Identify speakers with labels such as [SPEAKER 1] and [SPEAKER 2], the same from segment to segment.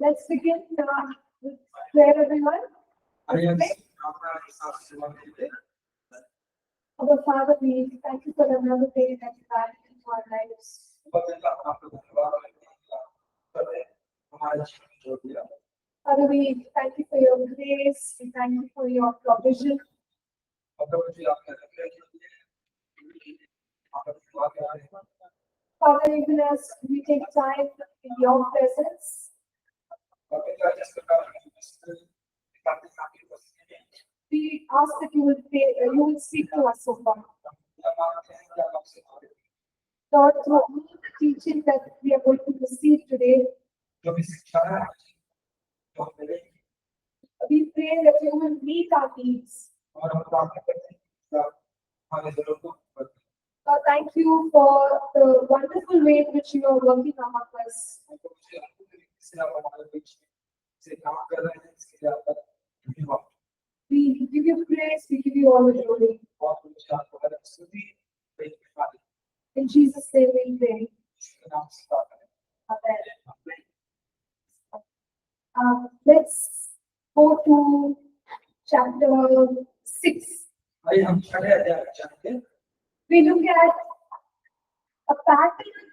[SPEAKER 1] Let's begin with prayer, everyone.
[SPEAKER 2] आइए
[SPEAKER 1] Let's pray.
[SPEAKER 2] अपना हिसाब से सेवा करते हैं।
[SPEAKER 1] Our Father, we thank you for another day that you added into our lives.
[SPEAKER 2] बदलता आपको धन्यवाद करते हैं हमारे जीवन जो दिया।
[SPEAKER 1] Father, we thank you for your grace. We thank you for your provision.
[SPEAKER 2] और प्रभु जी आपने रखे हैं आपका धन्यवाद करते हैं।
[SPEAKER 1] Father, even as we take time in your presence,
[SPEAKER 2] और पिता जिस प्रकार आपके सामने उपस्थित हैं
[SPEAKER 1] we ask that you will speak to us, O God.
[SPEAKER 2] हम मानते हैं कि आप हमसे बात करें।
[SPEAKER 1] Lord, through all the teaching that we are going to receive today,
[SPEAKER 2] जो भी शिक्षा है जो हम मिलेगी
[SPEAKER 1] we pray that you will meet our needs.
[SPEAKER 2] और हम प्रार्थना करते हैं कि आप हमारे जरूरतों को पूरा करें।
[SPEAKER 1] Thank you for the wonderful way in which you are working among us.
[SPEAKER 2] और प्रभु जी आपको से आप हमारे बीच में से काम कर रहे हैं इसके लिए आपका धन्यवाद।
[SPEAKER 1] We give you praise, we give you all the glory.
[SPEAKER 2] और प्रभु जी आपको हर स्तुति प्रेम पाते
[SPEAKER 1] In Jesus' name we pray.
[SPEAKER 2] इसके नाम से प्रार्थना
[SPEAKER 1] Amen.
[SPEAKER 2] करें।
[SPEAKER 1] Let's go to chapter 6.
[SPEAKER 2] आइए हम 6 अध्याय में चलते हैं।
[SPEAKER 1] We look at a pattern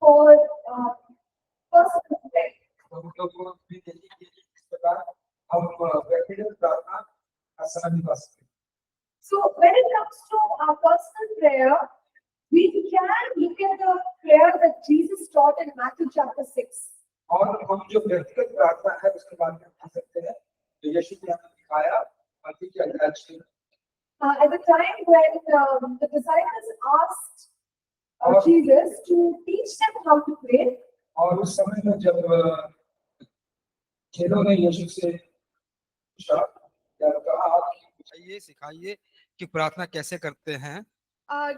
[SPEAKER 1] for personal prayer.
[SPEAKER 2] तो हम लोग को भी देखेंगे कि किस प्रकार हम व्यक्तिगत प्रार्थना का समय निभा सकते हैं।
[SPEAKER 1] So when it comes to our personal prayer, we can look at the prayer that Jesus taught in Matthew chapter 6.
[SPEAKER 2] और हम जो व्यक्तिगत प्रार्थना है उसके बारे में कह सकते हैं तो यीशु ने हमें दिखाया मत्ती के अध्याय 6
[SPEAKER 1] At the time when the disciples asked Jesus to teach them how to pray,
[SPEAKER 2] और उस समय में जब चेलों ने यीशु से पूछा या कहा कि सिखाइए कि प्रार्थना कैसे करते हैं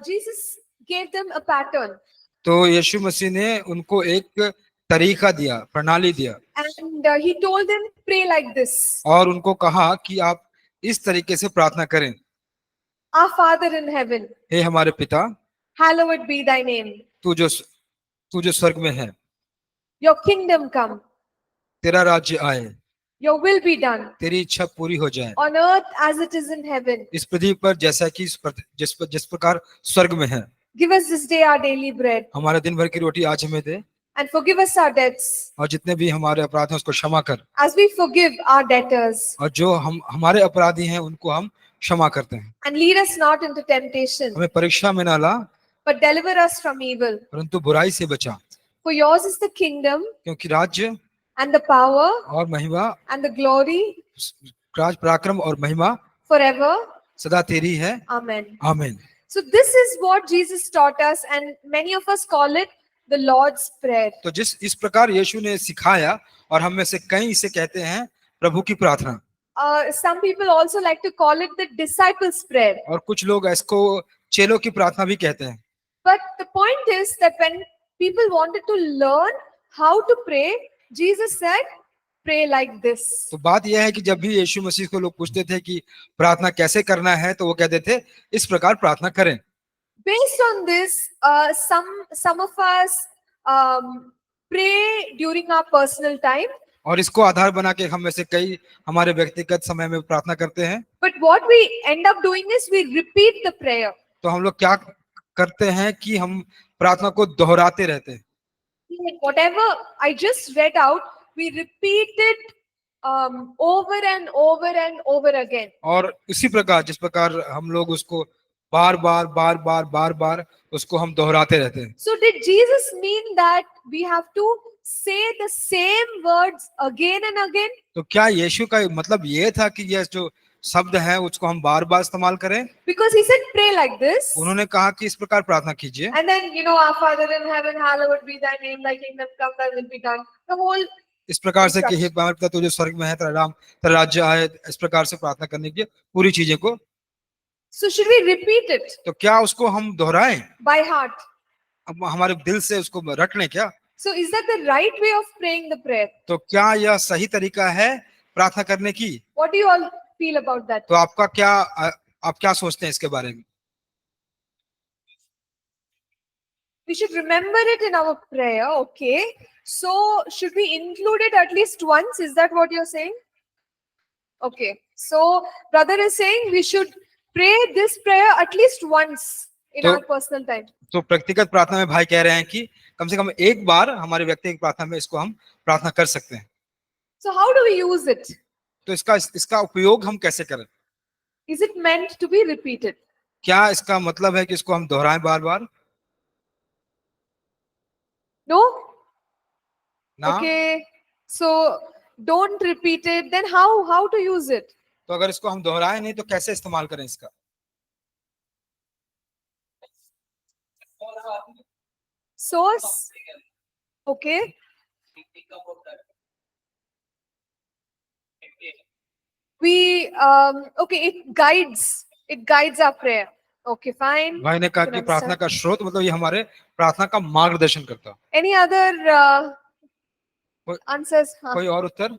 [SPEAKER 1] Jesus gave them a pattern.
[SPEAKER 2] तो यीशु मसीह ने उनको एक तरीका दिया प्रणाली दिया
[SPEAKER 1] And he told them, pray like this.
[SPEAKER 2] और उनको कहा कि आप इस तरीके से प्रार्थना करें।
[SPEAKER 1] Our Father in heaven,
[SPEAKER 2] हे हमारे पिता
[SPEAKER 1] hallowed be thy name.
[SPEAKER 2] तू जो स्वर्ग में है
[SPEAKER 1] Your kingdom come.
[SPEAKER 2] तेरा राज्य आए
[SPEAKER 1] Your will be done
[SPEAKER 2] तेरी इच्छा पूरी हो जाए
[SPEAKER 1] on earth as it is in heaven.
[SPEAKER 2] इस पृथ्वी पर जैसा कि जिस प्रकार स्वर्ग में है।
[SPEAKER 1] Give us this day our daily bread
[SPEAKER 2] हमारा दिन भर की रोटी आज हमें दे
[SPEAKER 1] and forgive us our debts
[SPEAKER 2] और जितने भी हमारे अपराध हैं उसको क्षमा कर
[SPEAKER 1] as we forgive our debtors.
[SPEAKER 2] और जो हमारे अपराधी हैं उनको हम क्षमा करते हैं।
[SPEAKER 1] And lead us not into temptation,
[SPEAKER 2] हमें परीक्षा में ना ला
[SPEAKER 1] but deliver us from evil.
[SPEAKER 2] परंतु बुराई से बचा
[SPEAKER 1] For yours is the kingdom
[SPEAKER 2] क्योंकि राज्य
[SPEAKER 1] and the power
[SPEAKER 2] और महिमा
[SPEAKER 1] and the glory
[SPEAKER 2] राज पराक्रम और महिमा
[SPEAKER 1] forever.
[SPEAKER 2] सदा तेरी है।
[SPEAKER 1] Amen.
[SPEAKER 2] आमीन।
[SPEAKER 1] So this is what Jesus taught us, and many of us call it the Lord's Prayer.
[SPEAKER 2] तो इस प्रकार यीशु ने सिखाया और हम में से कई इसे कहते हैं प्रभु की प्रार्थना।
[SPEAKER 1] Some people also like to call it the disciples' prayer.
[SPEAKER 2] और कुछ लोग इसको चेलों की प्रार्थना भी कहते हैं।
[SPEAKER 1] But the point is that when people wanted to learn how to pray, Jesus said, pray like this.
[SPEAKER 2] तो बात यह है कि जब भी यीशु मसीह को लोग पूछते थे कि प्रार्थना कैसे करना है तो वो कहते थे इस प्रकार प्रार्थना करें।
[SPEAKER 1] Based on this, some of us pray during our personal time.
[SPEAKER 2] और इसको आधार बना के हम में से कई हमारे व्यक्तिगत समय में प्रार्थना करते हैं।
[SPEAKER 1] But what we end up doing is we repeat the prayer.
[SPEAKER 2] तो हम लोग क्या करते हैं कि हम प्रार्थना को दोहराते रहते हैं।
[SPEAKER 1] Whatever I just read out, we repeat it over and over and over again.
[SPEAKER 2] और इसी प्रकार जिस प्रकार हम लोग उसको बार बार उसको हम दोहराते रहते हैं।
[SPEAKER 1] So did Jesus mean that we have to say the same words again and again?
[SPEAKER 2] तो क्या यीशु का मतलब ये था कि यह जो शब्द है उसको हम बार बार इस्तेमाल करें?
[SPEAKER 1] Because he said pray like this.
[SPEAKER 2] उन्होंने कहा कि इस प्रकार प्रार्थना कीजिए।
[SPEAKER 1] And then, our Father in heaven, hallowed be thy name, thy kingdom come, thy will be done. The whole
[SPEAKER 2] इस प्रकार से कि हे हमारे पिता तू जो स्वर्ग में है तेरा नाम तेरा राज्य आए, इस प्रकार से प्रार्थना करने की पूरी चीजें को।
[SPEAKER 1] So should we repeat it?
[SPEAKER 2] तो क्या उसको हम दोहराएं?
[SPEAKER 1] By heart.
[SPEAKER 2] अब हमारे दिल से उसको रट लें क्या?
[SPEAKER 1] So is that the right way of praying the prayer?
[SPEAKER 2] तो क्या यह सही तरीका है प्रार्थना करने की?
[SPEAKER 1] What do you all feel about that?
[SPEAKER 2] तो आप क्या सोचते हैं इसके बारे में?
[SPEAKER 1] We should remember it in our prayer, okay? So, should we include it at least once? Is that what you're saying? Okay. So, brother is saying we should pray this prayer at least once in
[SPEAKER 2] तो-
[SPEAKER 1] our personal time.
[SPEAKER 2] तो व्यक्तिगत प्रार्थना में भाई कह रहे हैं कि कम से कम एक बार हमारे व्यक्तिगत प्रार्थना में इसको हम प्रार्थना कर सकते हैं।
[SPEAKER 1] So, how do we use it?
[SPEAKER 2] तो इसका उपयोग हम कैसे करें?
[SPEAKER 1] Is it meant to be repeated?
[SPEAKER 2] क्या इसका मतलब है कि इसको हम दोहराएं बार बार?
[SPEAKER 1] No?
[SPEAKER 2] ना।
[SPEAKER 1] Okay. So, don't repeat it. Then how to use it?
[SPEAKER 2] तो अगर इसको हम दोहराएं नहीं तो कैसे इस्तेमाल करें इसका?
[SPEAKER 1] Source? Okay. We okay, it guides our prayer. Okay, fine.
[SPEAKER 2] भाई ने कहा
[SPEAKER 1] You can
[SPEAKER 2] कि प्रार्थना
[SPEAKER 1] understand.
[SPEAKER 2] का स्रोत मतलब ये हमारे प्रार्थना का मार्गदर्शन करता है।
[SPEAKER 1] Any other
[SPEAKER 2] कोई-
[SPEAKER 1] answers? हाँ.
[SPEAKER 2] कोई और उत्तर?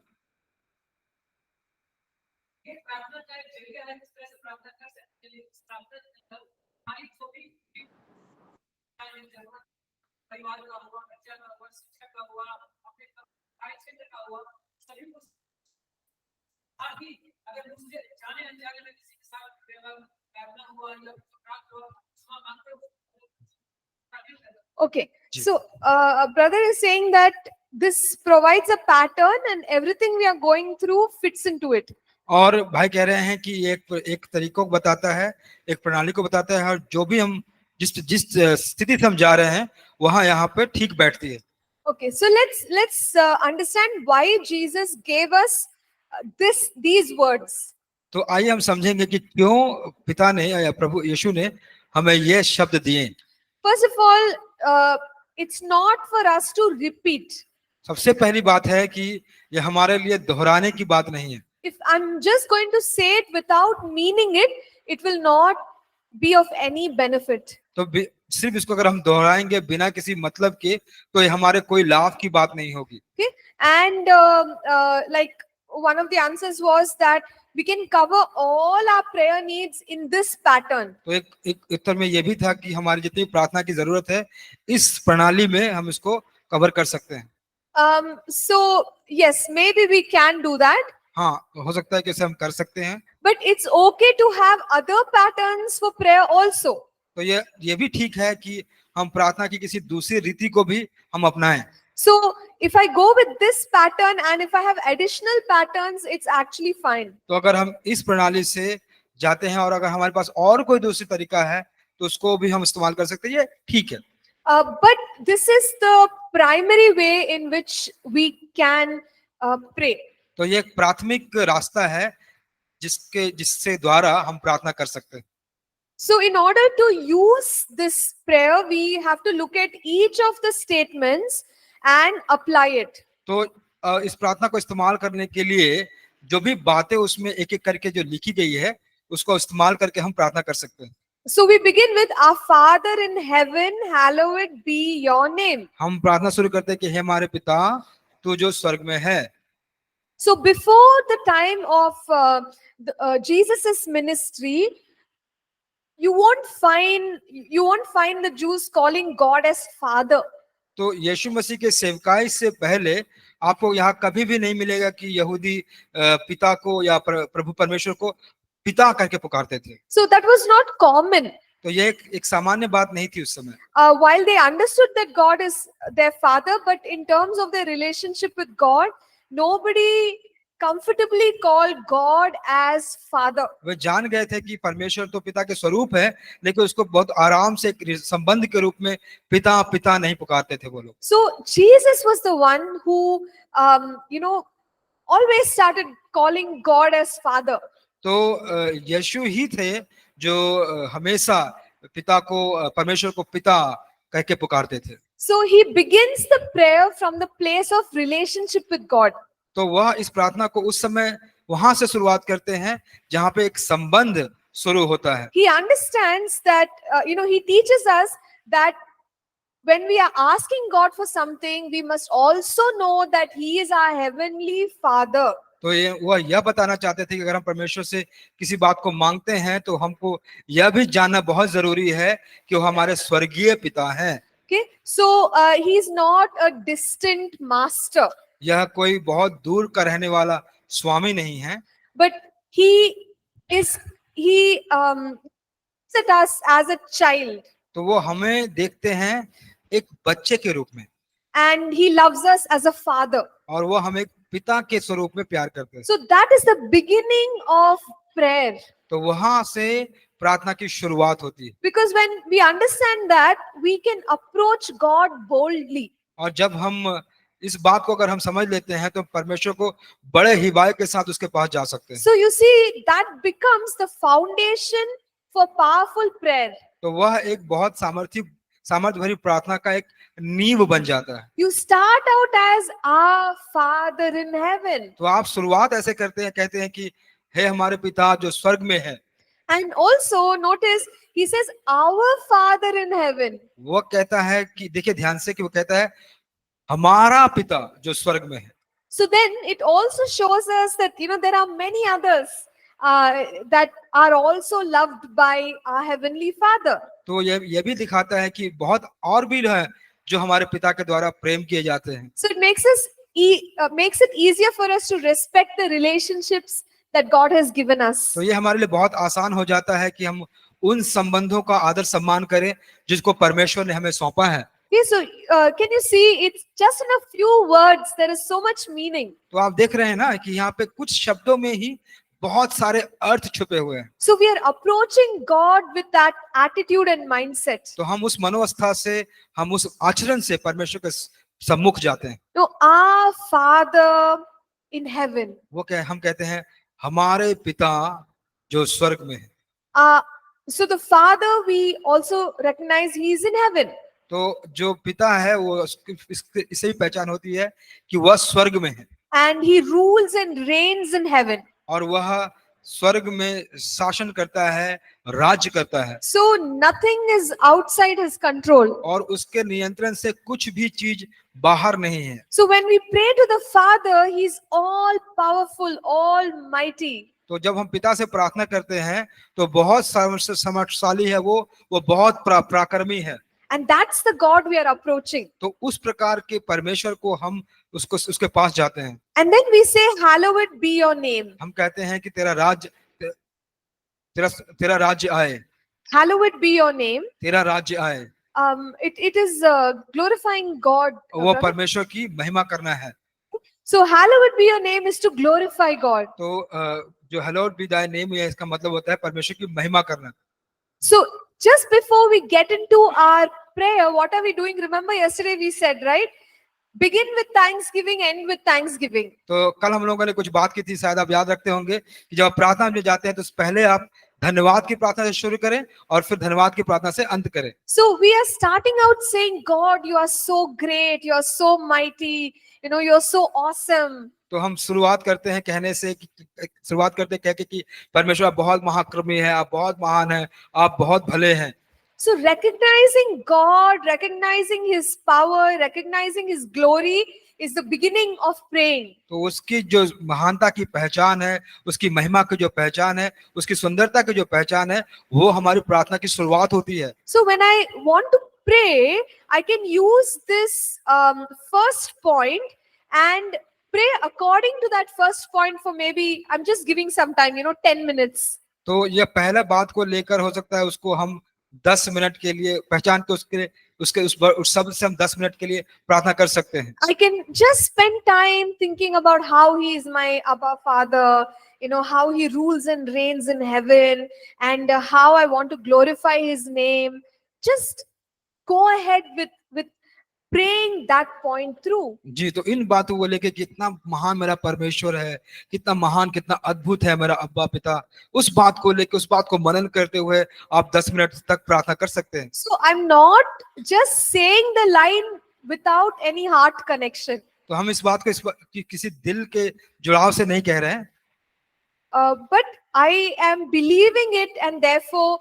[SPEAKER 3] परिवार का हुआ, बच्चा का हुआ, शिक्षक का हुआ, अपने कार्य क्षेत्र का हुआ, सभी को साथ ही अगर मुझे जाने अनजाने में किसी के साथ प्रार्थना हुआ या प्राप्त हुआ, क्षमा मांगते हो।
[SPEAKER 1] Okay, so brother is saying that this provides a pattern and everything we are going through fits into it.
[SPEAKER 2] और भाई कह रहे हैं कि ये एक तरीकों को बताता है, एक प्रणाली को बताता है, और जो भी हम जिस स्थिति से हम जा रहे हैं वहां यहाँ पे ठीक बैठती है।
[SPEAKER 1] Okay, so let's understand why Jesus gave us these words.
[SPEAKER 2] तो आइए हम समझेंगे कि क्यों पिता ने या प्रभु यीशु ने हमें ये शब्द दिए।
[SPEAKER 1] First of all, it's not for us to repeat.
[SPEAKER 2] सबसे पहली बात है कि ये हमारे लिए दोहराने की बात नहीं है।
[SPEAKER 1] If I'm just going to say it without meaning it, it will not be of any benefit.
[SPEAKER 2] तो सिर्फ इसको अगर हम दोहराएंगे बिना किसी मतलब के तो ये हमारे कोई लाभ की बात नहीं होगी।
[SPEAKER 1] Okay, and like one of the answers was that we can cover all our prayer needs in this pattern.
[SPEAKER 2] तो एक उत्तर में ये भी था कि हमारी जितनी प्रार्थना की जरूरत है इस प्रणाली में हम इसको कवर कर सकते हैं।
[SPEAKER 1] So yes, maybe we can do that.
[SPEAKER 2] हाँ, हो सकता है कि इसे हम कर सकते हैं।
[SPEAKER 1] But it's okay to have other patterns for prayer also.
[SPEAKER 2] तो ये भी ठीक है कि हम प्रार्थना की किसी दूसरी रीति को भी हम अपनाएं।
[SPEAKER 1] So if I go with this pattern and if I have additional patterns, it's actually fine.
[SPEAKER 2] तो अगर हम इस प्रणाली से जाते हैं और अगर हमारे पास और कोई दूसरी तरीका है तो उसको भी हम इस्तेमाल कर सकते हैं, ये ठीक है।
[SPEAKER 1] But this is the primary way in which we can pray.
[SPEAKER 2] तो ये एक प्राथमिक रास्ता है जिससे द्वारा हम प्रार्थना कर सकते हैं।
[SPEAKER 1] So in order to use this prayer, we have to look at each of the statements and apply it.
[SPEAKER 2] तो इस प्रार्थना को इस्तेमाल करने के लिए जो भी बातें उसमें एक एक करके जो लिखी गई है उसको इस्तेमाल करके हम प्रार्थना कर सकते हैं।
[SPEAKER 1] So we begin with our Father in heaven, hallowed be your name.
[SPEAKER 2] हम प्रार्थना शुरू करते हैं कि हे हमारे पिता तू जो स्वर्ग में है।
[SPEAKER 1] So before the time of Jesus's ministry, you won't find the Jews calling God as Father.
[SPEAKER 2] तो यीशु मसीह के सेवकाई से पहले आपको यहाँ कभी भी नहीं मिलेगा कि यहूदी पिता को या प्रभु परमेश्वर को पिता करके पुकारते थे।
[SPEAKER 1] So that was not common.
[SPEAKER 2] तो ये एक सामान्य बात नहीं थी उस समय।
[SPEAKER 1] While they understood that God is their father, but in terms of their relationship with God, nobody comfortably called God as father.
[SPEAKER 2] वे जान गए थे कि परमेश्वर तो पिता के स्वरूप है, लेकिन उसको बहुत आराम से एक संबंध के रूप में पिता पिता नहीं पुकारते थे वो लोग।
[SPEAKER 1] So Jesus was the one who, always started calling God as father.
[SPEAKER 2] तो यीशु ही थे जो हमेशा पिता को परमेश्वर को पिता कह के पुकारते थे।
[SPEAKER 1] So he begins the prayer from the place of relationship with God.
[SPEAKER 2] तो वह इस प्रार्थना को उस समय वहां से शुरुआत करते हैं जहां पे एक संबंध शुरू होता है।
[SPEAKER 1] He understands that, he teaches us that when we are asking God for something, we must also know that He is our heavenly Father.
[SPEAKER 2] तो वह यह बताना चाहते थे कि अगर हम परमेश्वर से किसी बात को मांगते हैं तो हमको यह भी जानना बहुत जरूरी है कि वो हमारे स्वर्गीय पिता हैं।
[SPEAKER 1] Okay, so he's not a distant master,
[SPEAKER 2] यह कोई बहुत दूर का रहने वाला स्वामी नहीं है,
[SPEAKER 1] but he looks at us as a child,
[SPEAKER 2] तो वो हमें देखते हैं एक बच्चे के रूप में,
[SPEAKER 1] and he loves us as a father.
[SPEAKER 2] और वो हमें एक पिता के स्वरूप में प्यार करते हैं।
[SPEAKER 1] So that is the beginning of prayer.
[SPEAKER 2] तो वहां से प्रार्थना की शुरुआत होती है,
[SPEAKER 1] Because when we understand that, we can approach God boldly.
[SPEAKER 2] और जब हम इस बात को अगर हम समझ लेते हैं तो परमेश्वर को बड़े हिवाए के साथ उसके पास जा सकते हैं।
[SPEAKER 1] So you see, that becomes the foundation for powerful prayer.
[SPEAKER 2] तो वह एक बहुत सामर्थ्य भरी प्रार्थना का एक नींव बन जाता है।
[SPEAKER 1] You start out as our Father in heaven.
[SPEAKER 2] तो आप शुरुआत ऐसे करते हैं, कहते हैं कि हे हमारे पिता जो स्वर्ग में है।
[SPEAKER 1] And also notice, he says, our Father in heaven.
[SPEAKER 2] वो कहता है कि देखिए ध्यान से कि वो कहता है हमारा पिता जो स्वर्ग में है।
[SPEAKER 1] So then it also shows us that, there are many others that are also loved by our Heavenly Father.
[SPEAKER 2] तो ये भी दिखाता है कि बहुत और भी है जो हमारे पिता के द्वारा प्रेम किए जाते हैं।
[SPEAKER 1] So it makes it easier for us to respect the relationships that God has given us.
[SPEAKER 2] तो ये हमारे लिए बहुत आसान हो जाता है कि हम उन संबंधों का आदर सम्मान करें जिसको परमेश्वर ने हमें सौंपा है।
[SPEAKER 1] Okay, so can you see, it's just in a few words, there is so much meaning.
[SPEAKER 2] तो आप देख रहे हैं ना कि यहाँ पे कुछ शब्दों में ही बहुत सारे अर्थ छुपे हुए हैं।
[SPEAKER 1] So we are approaching God with that attitude and mindset.
[SPEAKER 2] तो हम उस मनोवस्था से, हम उस आचरण से परमेश्वर के सम्मुख जाते हैं।
[SPEAKER 1] No, our Father in heaven.
[SPEAKER 2] हम कहते हैं हमारे पिता जो स्वर्ग में है।
[SPEAKER 1] So the Father, we also recognize he is in heaven.
[SPEAKER 2] तो जो पिता है वो इससे भी पहचान होती है कि वह स्वर्ग में है,
[SPEAKER 1] And he rules and reigns in heaven.
[SPEAKER 2] और वह स्वर्ग में शासन करता है, राज्य करता है,
[SPEAKER 1] So nothing is outside his control.
[SPEAKER 2] और उसके नियंत्रण से कुछ भी चीज बाहर नहीं है।
[SPEAKER 1] So when we pray to the Father, he's all powerful, almighty.
[SPEAKER 2] तो जब हम पिता से प्रार्थना करते हैं तो बहुत समर्थशाली है वो बहुत पराक्रमी है।
[SPEAKER 1] And that's the God we are approaching.
[SPEAKER 2] तो उस प्रकार के परमेश्वर को हम उसके पास जाते हैं।
[SPEAKER 1] And then we say, hallowed be your name.
[SPEAKER 2] हम कहते हैं कि तेरा राज्य आए,
[SPEAKER 1] Hallowed be your name.
[SPEAKER 2] तेरा राज्य आए।
[SPEAKER 1] It is glorifying God.
[SPEAKER 2] वो परमेश्वर की महिमा करना है।
[SPEAKER 1] So hallowed be your name is to glorify God.
[SPEAKER 2] तो जो hallowed be thy name है, इसका मतलब होता है परमेश्वर की महिमा करना।
[SPEAKER 1] So just before we get into our prayer, what are we doing? Remember yesterday we said, right? Begin with thanksgiving, end with thanksgiving.
[SPEAKER 2] तो कल हम लोगों ने कुछ बात की थी, शायद आप याद रखते होंगे कि जब आप प्रार्थना में जाते हैं तो पहले आप धन्यवाद की प्रार्थना से शुरू करें और फिर धन्यवाद की प्रार्थना से अंत करें।
[SPEAKER 1] So we are starting out saying, God, you are so great, you are so mighty, you are so awesome.
[SPEAKER 2] तो हम शुरुआत करते हैं कहने से शुरुआत करते हैं कह के कि परमेश्वर आप बहुत महाक्रमी है, आप बहुत महान है, आप बहुत भले हैं।
[SPEAKER 1] So recognizing God, recognizing his power, recognizing his glory is the beginning of praying.
[SPEAKER 2] तो उसकी जो महानता की पहचान है, उसकी महिमा की जो पहचान है, उसकी सुंदरता की जो पहचान है, वो हमारी प्रार्थना की शुरुआत होती है।
[SPEAKER 1] So when I want to pray, I can use this first point and pray according to that first point for maybe, I'm just giving some time, 10 minutes.
[SPEAKER 2] तो ये पहला बात को लेकर हो सकता है उसको हम 10 मिनट के लिए पहचान के उस शब्द से हम 10 मिनट के लिए प्रार्थना कर सकते हैं।
[SPEAKER 1] I can just spend time thinking about how he is my Abba Father, how he rules and reigns in heaven, and how I want to glorify his name. Just go ahead with praying that point through.
[SPEAKER 2] जी, तो इन बातों को लेके कितना महान मेरा परमेश्वर है, कितना महान, कितना अद्भुत है मेरा अब्बा पिता, उस बात को लेके, उस बात को मनन करते हुए आप 10 मिनट तक प्रार्थना कर सकते हैं।
[SPEAKER 1] So I'm not just saying the line without any heart connection.
[SPEAKER 2] तो हम इस बात को किसी दिल के जुड़ाव से नहीं कह रहे हैं,
[SPEAKER 1] but I am believing it and therefore,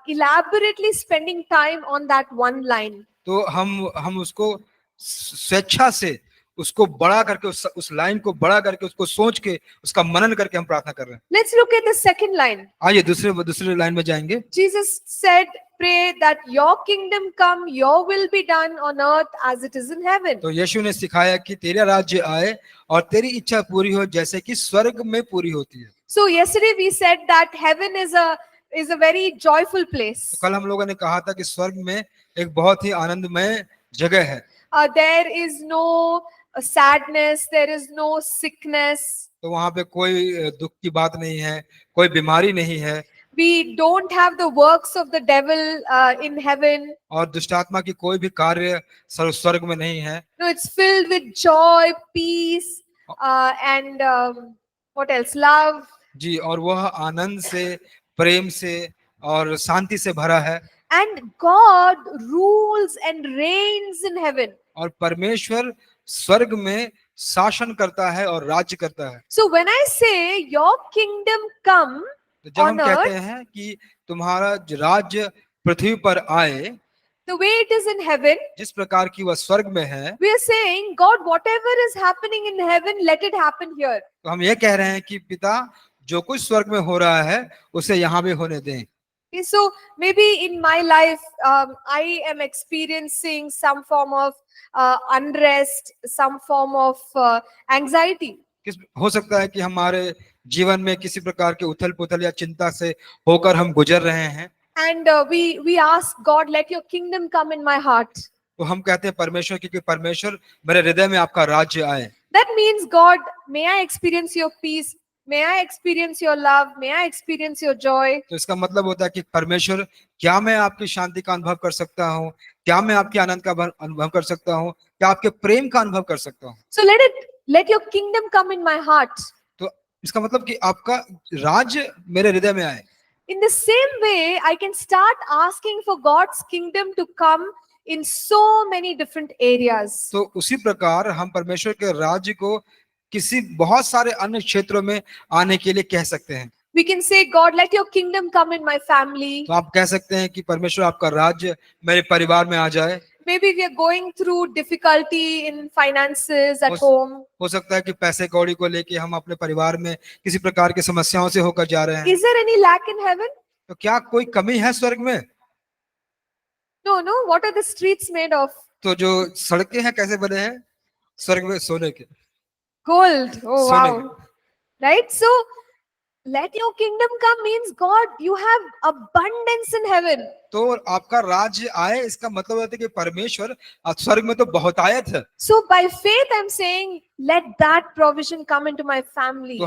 [SPEAKER 1] elaborately spending time on that one line.
[SPEAKER 2] तो हम उसको स्वेच्छा से उसको बड़ा करके उस लाइन को बड़ा करके उसको सोच के उसका मनन करके हम प्रार्थना कर रहे हैं।
[SPEAKER 1] Let's look at the second line.
[SPEAKER 2] आइए दूसरे लाइन में जाएंगे।
[SPEAKER 1] Jesus said, pray that your kingdom come, your will be done on earth as it is in heaven.
[SPEAKER 2] तो यीशु ने सिखाया कि तेरा राज्य आए और तेरी इच्छा पूरी हो जैसे कि स्वर्ग में पूरी होती है।
[SPEAKER 1] So yesterday we said that heaven is a very joyful
[SPEAKER 2] तो
[SPEAKER 1] place.
[SPEAKER 2] कल हम लोगों ने कहा था कि स्वर्ग में एक बहुत ही आनंदमय जगह है।
[SPEAKER 1] There is no sadness, there is no sickness.
[SPEAKER 2] तो वहां पे कोई दुख की बात नहीं है, कोई बीमारी नहीं है
[SPEAKER 1] We don't have the works of the devil in heaven.
[SPEAKER 2] और दुष्टात्मा की कोई भी कार्य स्वर्ग में नहीं है।
[SPEAKER 1] No, it's filled with joy, peace, and what else? Love.
[SPEAKER 2] जी, और वह आनंद से, प्रेम से और शांति से भरा है।
[SPEAKER 1] And God rules and reigns in heaven.
[SPEAKER 2] और परमेश्वर स्वर्ग में शासन करता है और राज्य करता है।
[SPEAKER 1] So when I say your kingdom come,
[SPEAKER 2] तो जब हम
[SPEAKER 1] on
[SPEAKER 2] कहते
[SPEAKER 1] earth,
[SPEAKER 2] हैं कि तुम्हारा राज्य पृथ्वी पर आए,
[SPEAKER 1] the way it is in heaven,
[SPEAKER 2] जिस प्रकार की वह स्वर्ग में है,
[SPEAKER 1] we are saying, God, whatever is happening in heaven, let it happen here.
[SPEAKER 2] तो हम ये कह रहे हैं कि पिता जो कुछ स्वर्ग में हो रहा है उसे यहाँ भी होने दें।
[SPEAKER 1] Okay, so maybe in my life, I am experiencing some form of unrest, some form of anxiety.
[SPEAKER 2] किस हो सकता है कि हमारे जीवन में किसी प्रकार के उथल पुथल या चिंता से होकर हम गुजर रहे हैं।
[SPEAKER 1] And we ask God, let your kingdom come in my heart.
[SPEAKER 2] तो हम कहते हैं परमेश्वर की कि परमेश्वर मेरे हृदय में आपका राज्य आए।
[SPEAKER 1] That means, God, may I experience your peace? May I experience your love? May I experience your joy?
[SPEAKER 2] तो इसका मतलब होता है कि परमेश्वर, क्या मैं आपकी शांति का अनुभव कर सकता हूँ? क्या मैं आपके आनंद का अनुभव कर सकता हूँ? क्या आपके प्रेम का अनुभव कर सकता हूँ?
[SPEAKER 1] So let your kingdom come in my heart.
[SPEAKER 2] तो इसका मतलब कि आपका राज्य मेरे हृदय में आए।
[SPEAKER 1] In the same way, I can start asking for God's kingdom to come in so many different areas.
[SPEAKER 2] तो उसी प्रकार हम परमेश्वर के राज्य को किसी बहुत सारे अन्य क्षेत्रों में आने के लिए कह सकते हैं।
[SPEAKER 1] We can say, God, let your kingdom come in my family.
[SPEAKER 2] तो आप कह सकते हैं कि परमेश्वर आपका राज्य मेरे परिवार में आ जाए।
[SPEAKER 1] Maybe we are going through difficulty in finances at
[SPEAKER 2] Yes.
[SPEAKER 1] home.
[SPEAKER 2] हो सकता है कि पैसे कौड़ी को लेके हम अपने परिवार में किसी प्रकार की समस्याओं से होकर जा रहे हैं।
[SPEAKER 1] Is there any lack in heaven?
[SPEAKER 2] तो क्या कोई कमी है स्वर्ग में?
[SPEAKER 1] No, no. What are the streets made of?
[SPEAKER 2] तो जो सड़कें हैं कैसे बने हैं? स्वर्ग में सोने के।
[SPEAKER 1] Gold. Oh,
[SPEAKER 2] सोने
[SPEAKER 1] wow. Right? So, let your kingdom come means, God, you have abundance in heaven.
[SPEAKER 2] तो आपका राज्य आए, इसका मतलब होता है कि परमेश्वर स्वर्ग में तो बहुतायत है।
[SPEAKER 1] So, by faith, I'm saying, let that provision come into my family.
[SPEAKER 2] तो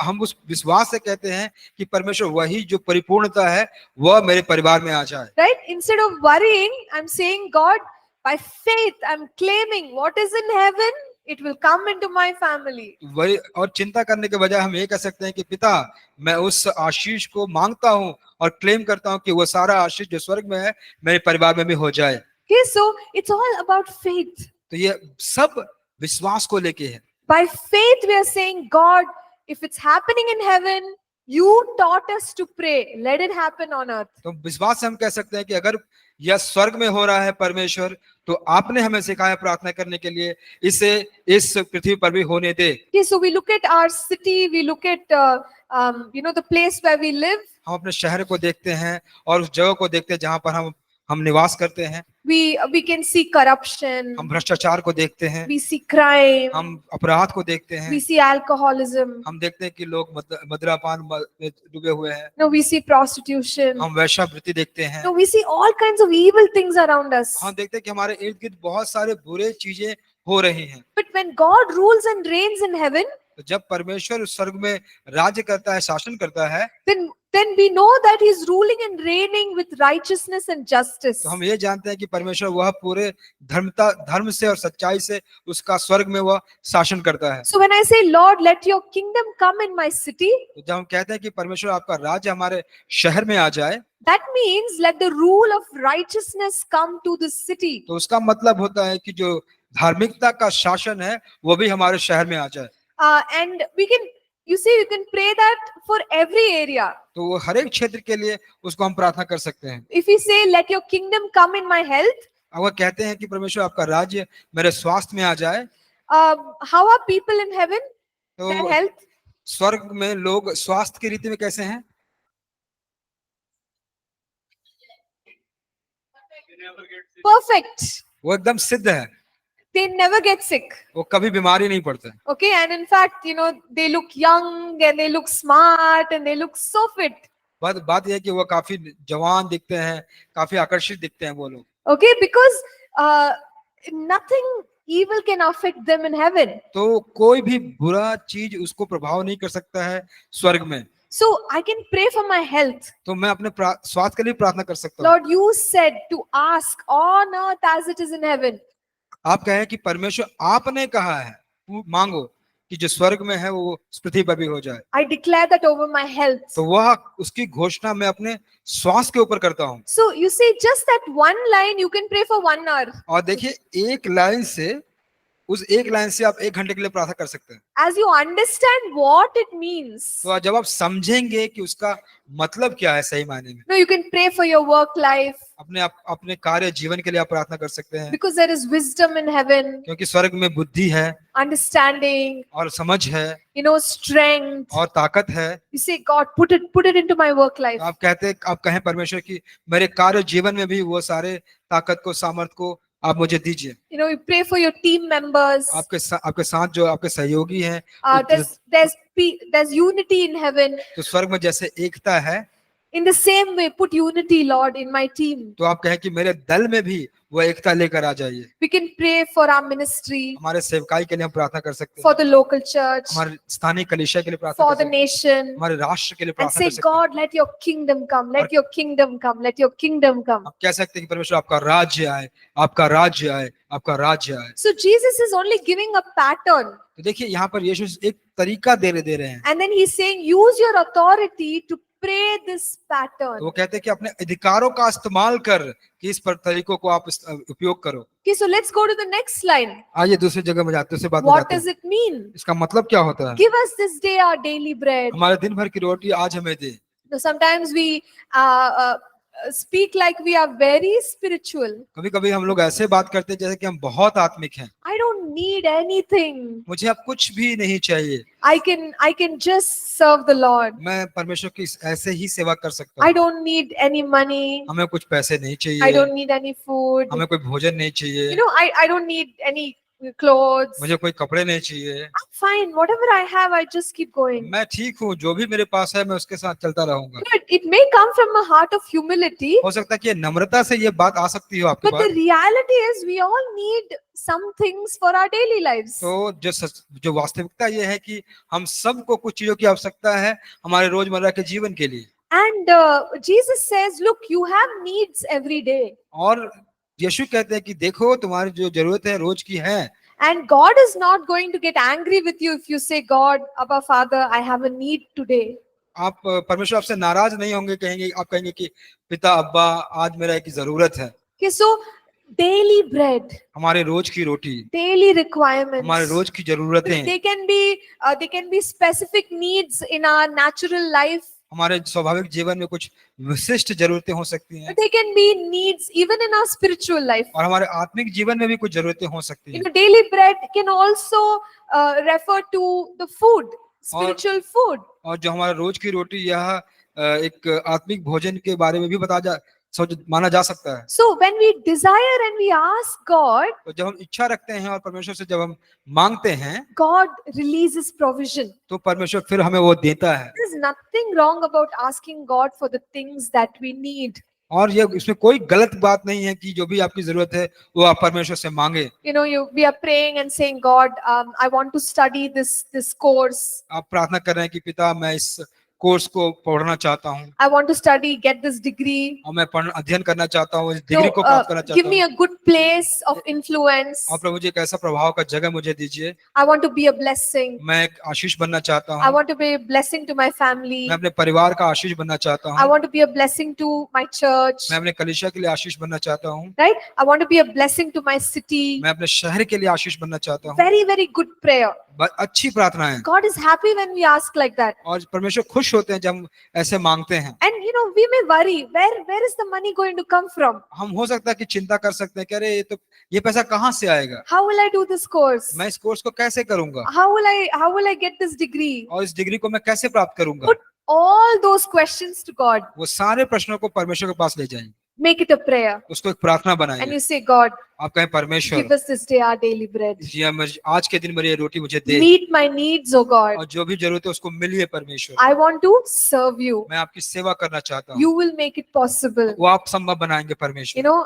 [SPEAKER 2] हम उस विश्वास से कहते हैं कि परमेश्वर वही जो परिपूर्णता है वह मेरे परिवार में आ जाए।
[SPEAKER 1] Right? Instead of worrying, I'm saying, God, by faith, I'm claiming what is in heaven, it will come into my family.
[SPEAKER 2] वही, और चिंता करने के बजाय हम ये कह सकते हैं कि पिता, मैं उस आशीष को मांगता हूँ और क्लेम करता हूँ कि वो सारा आशीष जो स्वर्ग में है मेरे परिवार में भी हो जाए।
[SPEAKER 1] Okay, so it's all about faith.
[SPEAKER 2] तो ये सब विश्वास को लेके है।
[SPEAKER 1] By faith, we are saying, God, if it's happening in heaven, you taught us to pray. Let it happen on earth.
[SPEAKER 2] तो विश्वास से हम कह सकते हैं कि अगर यह स्वर्ग में हो रहा है परमेश्वर, तो आपने हमें सिखाया प्रार्थना करने के लिए, इसे इस पृथ्वी पर भी होने दे।
[SPEAKER 1] Okay, so we look at our city, we look at the place where we live.
[SPEAKER 2] हम अपने शहर को देखते हैं और उस जगह को देखते हैं जहां पर हम निवास करते हैं।
[SPEAKER 1] We can see corruption,
[SPEAKER 2] हम भ्रष्टाचार को देखते हैं,
[SPEAKER 1] we see crime,
[SPEAKER 2] हम अपराध को देखते हैं,
[SPEAKER 1] we see alcoholism,
[SPEAKER 2] हम देखते हैं कि लोग मदिरापान में डूबे हुए हैं,
[SPEAKER 1] no, we see prostitution,
[SPEAKER 2] हम वेश्यावृत्ति देखते हैं,
[SPEAKER 1] no, we see all kinds of evil things around us.
[SPEAKER 2] हम देखते हैं कि हमारे इर्द गिर्द बहुत सारे बुरे चीजें हो रही हैं।
[SPEAKER 1] But when God rules and reigns in heaven,
[SPEAKER 2] तो जब परमेश्वर उस स्वर्ग में राज्य करता है, शासन करता है,
[SPEAKER 1] then we know that He's ruling and reigning with righteousness and justice.
[SPEAKER 2] तो हम ये जानते हैं कि परमेश्वर वह पूरे धर्म से और सच्चाई से उसका स्वर्ग में वह शासन करता है।
[SPEAKER 1] So when I say, Lord, let your kingdom come in my city,
[SPEAKER 2] तो जब हम कहते हैं कि परमेश्वर आपका राज्य हमारे शहर में आ जाए,
[SPEAKER 1] that means let the rule of righteousness come to this city.
[SPEAKER 2] तो उसका मतलब होता है कि जो धार्मिकता का शासन है वो भी हमारे शहर में आ जाए।
[SPEAKER 1] And you can pray that for every area.
[SPEAKER 2] तो वो हर एक क्षेत्र के लिए उसको हम प्रार्थना कर सकते हैं।
[SPEAKER 1] If we say, let your kingdom come in my health,
[SPEAKER 2] अगर कहते हैं कि परमेश्वर आपका राज्य मेरे स्वास्थ्य में आ जाए,
[SPEAKER 1] how are people in heaven?
[SPEAKER 2] तो
[SPEAKER 1] Their health?
[SPEAKER 2] स्वर्ग में लोग स्वास्थ्य की रीति में कैसे हैं?
[SPEAKER 1] perfect.
[SPEAKER 2] वो एकदम सिद्ध है,
[SPEAKER 1] They never get sick.
[SPEAKER 2] वो कभी बीमारी नहीं पड़ता।
[SPEAKER 1] Okay, and in fact, they look young and they look smart and they look so fit.
[SPEAKER 2] बात यह है कि वो काफी जवान दिखते हैं, काफी आकर्षित दिखते हैं वो लोग।
[SPEAKER 1] Okay, because nothing evil can affect them in heaven.
[SPEAKER 2] तो कोई भी बुरा चीज उसको प्रभाव नहीं कर सकता है स्वर्ग में।
[SPEAKER 1] So I can pray for my health.
[SPEAKER 2] तो मैं अपने स्वास्थ्य के लिए प्रार्थना कर सकता हूँ।
[SPEAKER 1] Lord, you said to ask on earth as it is in heaven.
[SPEAKER 2] आप कहें कि परमेश्वर आपने कहा है मांगो कि जो स्वर्ग में है वो पृथ्वी पर भी हो जाए।
[SPEAKER 1] I declare that over my health.
[SPEAKER 2] तो वह उसकी घोषणा मैं अपने स्वास्थ्य के ऊपर करता हूँ।
[SPEAKER 1] So you see, just that one line you can pray for 1 hour.
[SPEAKER 2] और देखिए एक लाइन से, उस एक लाइन से आप 1 घंटे के लिए प्रार्थना कर सकते हैं।
[SPEAKER 1] As you understand what it means.
[SPEAKER 2] तो जब आप समझेंगे कि उसका मतलब क्या है सही मायने में,
[SPEAKER 1] No, you can pray for your work life
[SPEAKER 2] अपने कार्य जीवन के लिए आप प्रार्थना कर सकते हैं,
[SPEAKER 1] because there is wisdom in heaven,
[SPEAKER 2] क्योंकि स्वर्ग में बुद्धि है
[SPEAKER 1] understanding,
[SPEAKER 2] और समझ है
[SPEAKER 1] strength.
[SPEAKER 2] और ताकत है।
[SPEAKER 1] You say, God, put it into my work life.
[SPEAKER 2] तो आप कहें परमेश्वर की मेरे कार्य जीवन में भी वो सारे ताकत को, सामर्थ को आप मुझे दीजिए।
[SPEAKER 1] You pray for your team members.
[SPEAKER 2] आपके साथ जो आपके सहयोगी हैं,
[SPEAKER 1] There's unity in heaven.
[SPEAKER 2] तो स्वर्ग में जैसे एकता है,
[SPEAKER 1] In the same way, put unity, Lord, in my team.
[SPEAKER 2] तो आप कहें कि मेरे दल में भी वो एकता लेकर आ जाइए।
[SPEAKER 1] We can pray for our ministry,
[SPEAKER 2] हमारे सेवकाई के लिए हम प्रार्थना कर सकते
[SPEAKER 1] for
[SPEAKER 2] हैं,
[SPEAKER 1] the local church,
[SPEAKER 2] हमारे स्थानीय कलीसिया के लिए प्रार्थना
[SPEAKER 1] for
[SPEAKER 2] कर
[SPEAKER 1] the
[SPEAKER 2] सकते हैं,
[SPEAKER 1] nation,
[SPEAKER 2] हमारे राष्ट्र के लिए
[SPEAKER 1] and
[SPEAKER 2] प्रार्थना
[SPEAKER 1] say,
[SPEAKER 2] कर सकते हैं।
[SPEAKER 1] God, let your kingdom come, let your kingdom come, let your kingdom come.
[SPEAKER 2] हम कह सकते हैं कि परमेश्वर आपका राज्य आए, आपका राज्य आए, आपका राज्य आए।
[SPEAKER 1] So Jesus is only giving a pattern,
[SPEAKER 2] तो देखिए यहाँ पर यीशु एक तरीका दे रहे हैं।
[SPEAKER 1] and then he's saying, use your authority to pray this
[SPEAKER 2] तो
[SPEAKER 1] pattern.
[SPEAKER 2] वो कहते हैं कि अपने अधिकारों का इस्तेमाल कर कि इस तरीकों को आप उपयोग करो।
[SPEAKER 1] Okay, so let's go to the next line.
[SPEAKER 2] आइए दूसरी जगह में जाते, दूसरी बात में
[SPEAKER 1] What
[SPEAKER 2] जाते
[SPEAKER 1] does
[SPEAKER 2] हैं।
[SPEAKER 1] it mean?
[SPEAKER 2] इसका मतलब क्या होता है?
[SPEAKER 1] Give us this day our daily bread.
[SPEAKER 2] हमारे दिन भर की रोटी आज हमें दे।
[SPEAKER 1] So sometimes we speak like we are very spiritual.
[SPEAKER 2] कभी कभी हम लोग ऐसे बात करते हैं जैसे कि हम बहुत आत्मिक हैं।
[SPEAKER 1] I don't need anything.
[SPEAKER 2] मुझे अब कुछ भी नहीं चाहिए,
[SPEAKER 1] I can just serve the Lord.
[SPEAKER 2] मैं परमेश्वर की ऐसे ही सेवा कर सकता
[SPEAKER 1] I
[SPEAKER 2] हूँ।
[SPEAKER 1] don't need any money.
[SPEAKER 2] हमें कुछ पैसे नहीं
[SPEAKER 1] I
[SPEAKER 2] चाहिए,
[SPEAKER 1] don't need any food.
[SPEAKER 2] हमें कोई भोजन नहीं चाहिए,
[SPEAKER 1] I don't need any clothes.
[SPEAKER 2] मुझे कोई कपड़े नहीं चाहिए,
[SPEAKER 1] I'm fine. Whatever I have, I just keep going.
[SPEAKER 2] मैं ठीक हूँ, जो भी मेरे पास है मैं उसके साथ चलता रहूंगा।
[SPEAKER 1] It may come from a heart of humility,
[SPEAKER 2] हो सकता है कि ये नम्रता से ये बात आ सकती हो आपके
[SPEAKER 1] but the
[SPEAKER 2] pass.
[SPEAKER 1] reality is we all need some things for our daily lives.
[SPEAKER 2] तो जो वास्तविकता ये है कि हम सबको कुछ चीजों की आवश्यकता है हमारे रोजमर्रा के जीवन के लिए।
[SPEAKER 1] And Jesus says, look, you have needs every day.
[SPEAKER 2] और यीशु कहते हैं कि देखो तुम्हारी जो जरूरत है रोज की है।
[SPEAKER 1] And God is not going to get angry with you if you say, God, Abba Father, I have a need today.
[SPEAKER 2] आप परमेश्वर आपसे नाराज नहीं होंगे, आप कहेंगे कि पिता अब्बा आज मेरा एक जरूरत है।
[SPEAKER 1] Okay, so daily bread,
[SPEAKER 2] हमारे रोज की रोटी,
[SPEAKER 1] daily requirements.
[SPEAKER 2] हमारे रोज की जरूरतें,
[SPEAKER 1] They can be specific needs in our natural life.
[SPEAKER 2] हमारे स्वाभाविक जीवन में कुछ विशिष्ट जरूरतें हो सकती हैं,
[SPEAKER 1] They can be needs even in our spiritual life.
[SPEAKER 2] और हमारे आत्मिक जीवन में भी कुछ जरूरतें हो सकती हैं।
[SPEAKER 1] Daily bread can also refer to the food, spiritual food.
[SPEAKER 2] और जो हमारा रोज की रोटी यह एक आत्मिक भोजन के बारे में भी माना जा सकता है।
[SPEAKER 1] So when we desire and we ask God,
[SPEAKER 2] तो जब हम इच्छा रखते हैं और परमेश्वर से जब हम मांगते हैं,
[SPEAKER 1] God releases provision.
[SPEAKER 2] तो परमेश्वर फिर हमें वो देता है।
[SPEAKER 1] There's nothing wrong about asking God for the things that we need.
[SPEAKER 2] और ये इसमें कोई गलत बात नहीं है कि जो भी आपकी जरूरत है वो आप परमेश्वर से मांगे।
[SPEAKER 1] We are praying and saying, God, I want to study this course.
[SPEAKER 2] आप प्रार्थना कर रहे हैं कि पिता मैं इस कोर्स को पढ़ना चाहता हूँ,
[SPEAKER 1] I want to study, get this degree.
[SPEAKER 2] और मैं अध्ययन करना चाहता हूँ, इस डिग्री को प्राप्त करना
[SPEAKER 1] Give
[SPEAKER 2] चाहता
[SPEAKER 1] me
[SPEAKER 2] हूँ,
[SPEAKER 1] a good place of influence.
[SPEAKER 2] और प्रभु जी एक ऐसा प्रभाव का जगह मुझे दीजिए।
[SPEAKER 1] I want to be a blessing.
[SPEAKER 2] मैं एक आशीष बनना चाहता
[SPEAKER 1] I
[SPEAKER 2] हूँ,
[SPEAKER 1] want to be a blessing to my family.
[SPEAKER 2] मैं अपने परिवार का आशीष बनना चाहता
[SPEAKER 1] I
[SPEAKER 2] हूँ,
[SPEAKER 1] want to be a blessing to my church.
[SPEAKER 2] मैं अपने कलीसिया के लिए आशीष बनना चाहता हूँ,
[SPEAKER 1] Right? I want to be a blessing to my city.
[SPEAKER 2] मैं अपने शहर के लिए आशीष बनना चाहता हूँ।
[SPEAKER 1] Very, very good prayer.
[SPEAKER 2] अच्छी प्रार्थना है,
[SPEAKER 1] God is happy when we ask like that.
[SPEAKER 2] और परमेश्वर खुश होते हैं जब हम ऐसे मांगते हैं।
[SPEAKER 1] And we may worry, where is the money going to come from?
[SPEAKER 2] हम हो सकता है कि चिंता कर सकते हैं कि अरे ये पैसा कहाँ से आएगा,
[SPEAKER 1] How will I do this course?
[SPEAKER 2] मैं इस कोर्स को कैसे करूंगा,
[SPEAKER 1] How will I get this degree?
[SPEAKER 2] और इस डिग्री को मैं कैसे प्राप्त करूंगा।
[SPEAKER 1] Put all those questions to God.
[SPEAKER 2] वो सारे प्रश्नों को परमेश्वर के पास ले जाएं।
[SPEAKER 1] make it a prayer.
[SPEAKER 2] उसको एक प्रार्थना
[SPEAKER 1] And
[SPEAKER 2] बनाइए।
[SPEAKER 1] you say, God,
[SPEAKER 2] आप कहें परमेश्वर
[SPEAKER 1] give us this day our daily bread.
[SPEAKER 2] जी आज के दिन मेरी ये रोटी मुझे दे,
[SPEAKER 1] Meet my needs, O God.
[SPEAKER 2] और जो भी जरूरत है उसको मिलिए परमेश्वर।
[SPEAKER 1] I want to serve you.
[SPEAKER 2] मैं आपकी सेवा करना चाहता हूँ,
[SPEAKER 1] You will make it possible.
[SPEAKER 2] वो आप संभव बनाएंगे
[SPEAKER 1] You
[SPEAKER 2] परमेश्वर।
[SPEAKER 1] know,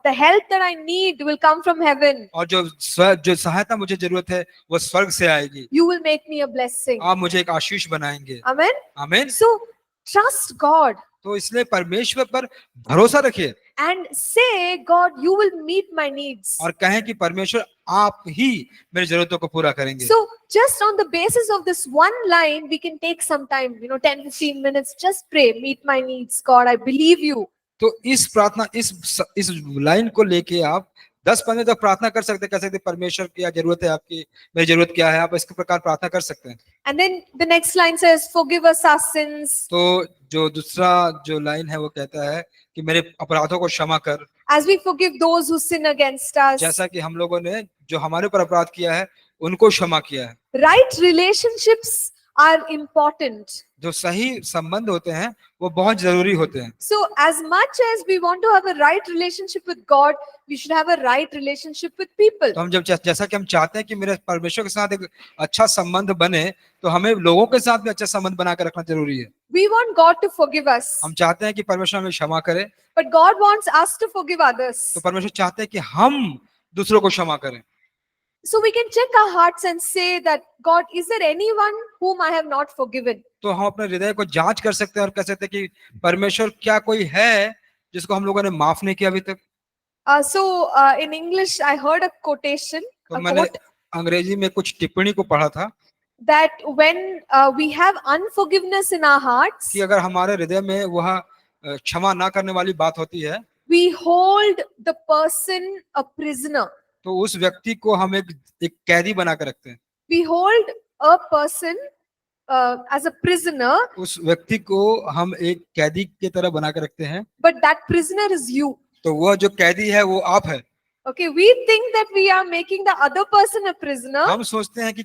[SPEAKER 1] the help that I need will come from heaven.
[SPEAKER 2] और जो सहायता मुझे जरूरत है वो स्वर्ग से आएगी।
[SPEAKER 1] You will make me a blessing.
[SPEAKER 2] आप मुझे एक आशीष बनाएंगे।
[SPEAKER 1] Amen.
[SPEAKER 2] आमीन।
[SPEAKER 1] So trust God
[SPEAKER 2] तो इसलिए परमेश्वर पर भरोसा रखिए
[SPEAKER 1] and say, God, you will meet my needs.
[SPEAKER 2] और कहें कि परमेश्वर आप ही मेरी जरूरतों को पूरा करेंगे।
[SPEAKER 1] So just on the basis of this one line, we can take some time, 10-15 minutes, just pray, meet my needs, God, I believe you.
[SPEAKER 2] तो इस प्रार्थना इस लाइन को लेके आप 10-15 तक प्रार्थना कर सकते परमेश्वर की क्या जरूरत है आपकी, मेरी जरूरत क्या है, आप इस प्रकार प्रार्थना कर सकते हैं।
[SPEAKER 1] And then the next line says, forgive us our sins
[SPEAKER 2] तो जो दूसरा जो लाइन है वो कहता है कि मेरे अपराधों को क्षमा कर,
[SPEAKER 1] as we forgive those who sin against us.
[SPEAKER 2] जैसा कि हम लोगों ने जो हमारे ऊपर अपराध किया है उनको क्षमा किया है।
[SPEAKER 1] Right relationships are important.
[SPEAKER 2] जो सही संबंध होते हैं वो बहुत जरूरी होते हैं।
[SPEAKER 1] So as much as we want to have a right relationship with God, we should have a right relationship with people.
[SPEAKER 2] तो हम जैसा कि हम चाहते हैं कि मेरे परमेश्वर के साथ एक अच्छा संबंध बने, तो हमें लोगों के साथ भी अच्छा संबंध बना कर रखना जरूरी है।
[SPEAKER 1] We want God to forgive us,
[SPEAKER 2] हम चाहते हैं कि परमेश्वर हमें क्षमा करे,
[SPEAKER 1] but God wants us to forgive others.
[SPEAKER 2] तो परमेश्वर चाहते हैं कि हम दूसरों को क्षमा करें।
[SPEAKER 1] So we can check our hearts and say that, God, is there anyone whom I have not forgiven?
[SPEAKER 2] तो हम अपने हृदय को जांच कर सकते हैं और कह सकते हैं कि परमेश्वर क्या कोई है जिसको हम लोगों ने माफ नहीं किया अभी तक।
[SPEAKER 1] In English, I heard a quotation,
[SPEAKER 2] तो
[SPEAKER 1] a
[SPEAKER 2] मैंने
[SPEAKER 1] quote,
[SPEAKER 2] अंग्रेजी में कुछ टिप्पणी को पढ़ा था
[SPEAKER 1] that when we have unforgiveness in our hearts,
[SPEAKER 2] कि अगर हमारे हृदय में वह क्षमा ना करने वाली बात होती है,
[SPEAKER 1] we hold the person a prisoner.
[SPEAKER 2] तो उस व्यक्ति को हम एक कैदी बना कर रखते हैं।
[SPEAKER 1] We hold a person as a prisoner,
[SPEAKER 2] उस व्यक्ति को हम एक कैदी की तरह बना कर रखते हैं,
[SPEAKER 1] but that prisoner is you.
[SPEAKER 2] तो वह जो कैदी है वो आप है।
[SPEAKER 1] Okay, we think that we are making the other person a prisoner,
[SPEAKER 2] हम सोचते हैं कि